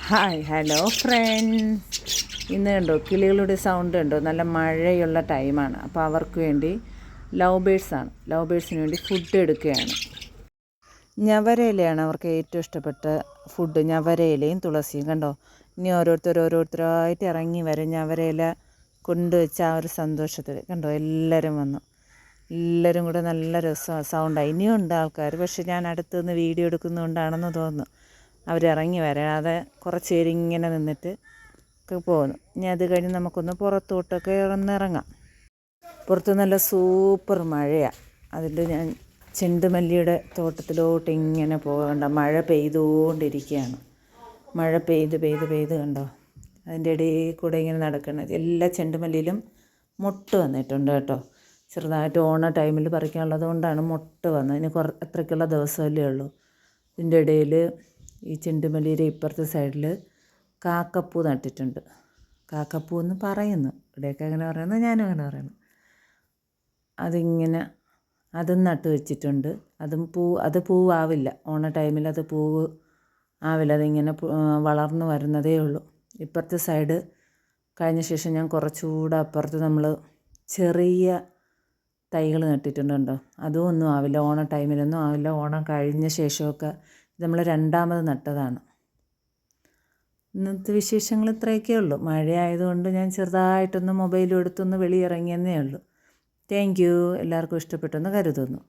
Hi hello friends. ഇന്ന് കണ്ടോ കിളികളുടെ sound കണ്ടോ, നല്ല മഴയുള്ള ടൈമാണ്. അപ്പോൾ അവർക്ക് വേണ്ടി ലവ് ബേഴ്സിന് വേണ്ടി ഫുഡ് എടുക്കുകയാണ്. ഞവരയിലയാണ് അവർക്ക് ഏറ്റവും ഇഷ്ടപ്പെട്ട ഫുഡ്. ഞവരയിലയും തുളസിയും കണ്ടോ. ഇനി ഓരോരുത്തരായിട്ട് ഇറങ്ങി വരും. ഞവരയില കൊണ്ടുവച്ച ആ ഒരു സന്തോഷത്തിൽ കണ്ടോ എല്ലാവരും വന്നു. എല്ലാവരും കൂടെ നല്ല രസമാണ്, സൗണ്ടാണ്. ഇനിയും ഉണ്ട് ആൾക്കാർ, പക്ഷെ ഞാൻ അടുത്തുനിന്ന് വീഡിയോ എടുക്കുന്നതുകൊണ്ടാണെന്ന് തോന്നുന്നു അവരിറങ്ങി വരാതെ കുറച്ച് പേര് ഇങ്ങനെ നിന്നിട്ട് ഒക്കെ പോകുന്നു. ഇനി അത് കഴിഞ്ഞ് നമുക്കൊന്ന് പുറത്തോട്ടൊക്കെ ഇറങ്ങാം. പുറത്ത് നല്ല സൂപ്പർ മഴയാണ്. അതിൽ ഞാൻ ചെണ്ടുമല്ലിയുടെ തോട്ടത്തിലോട്ട് ഇങ്ങനെ പോകണ്ട. മഴ പെയ്തുകൊണ്ടിരിക്കുകയാണ്. മഴ പെയ്ത് കണ്ടോ, അതിൻ്റെ ഇടയിൽ കൂടെ ഇങ്ങനെ നടക്കുന്നത്. എല്ലാ ചെണ്ടുമല്ലിയിലും മൊട്ട് വന്നിട്ടുണ്ട് കേട്ടോ. ചെറുതായിട്ട് ഓണ ടൈമിൽ പറിക്കാനുള്ളത് കൊണ്ടാണ് മൊട്ട് വന്നത്. ഇനി അത്രയ്ക്കുള്ള ദിവസമല്ലേ ഉള്ളൂ. ഇതിൻ്റെ ഇടയിൽ ഈ ചെണ്ടുമല്ലിയുടെ ഇപ്പുറത്തെ സൈഡിൽ കാക്കപ്പൂ നട്ടിട്ടുണ്ട്. കാക്കപ്പൂ എന്ന് പറയുന്നു, ഇവിടെയൊക്കെ അങ്ങനെ പറയുന്നത്, ഞാനും അങ്ങനെ പറയുന്നു. അതിങ്ങനെ അതും നട്ട് വെച്ചിട്ടുണ്ട്. അത് പൂവാവില്ല. ഓണ ടൈമിൽ അത് പൂവ് ആവില്ല. അതിങ്ങനെ വളർന്നു വരുന്നതേ ഉള്ളൂ. ഇപ്പുറത്തെ സൈഡ് കഴിഞ്ഞ ശേഷം ഞാൻ കുറച്ചുകൂടെ അപ്പുറത്ത് നമ്മൾ ചെറിയ തൈകൾ നട്ടിട്ടുണ്ടോ. അതും ഒന്നും ആവില്ല, ഓണ ടൈമിലൊന്നും ആവില്ല. ഓണം കഴിഞ്ഞ ശേഷമൊക്കെ നമ്മൾ രണ്ടാമത് നട്ടതാണ്. ഇന്നത്തെ വിശേഷങ്ങൾ ഇത്രയൊക്കെ ഉള്ളൂ. മഴയായതുകൊണ്ട് ഞാൻ ചെറുതായിട്ടൊന്ന് മൊബൈലും എടുത്തൊന്ന് വെളിയിറങ്ങിയെന്നേ ഉള്ളൂ. Thank you. എല്ലാവർക്കും ഇഷ്ടപ്പെട്ടെന്ന് കരുതുന്നു.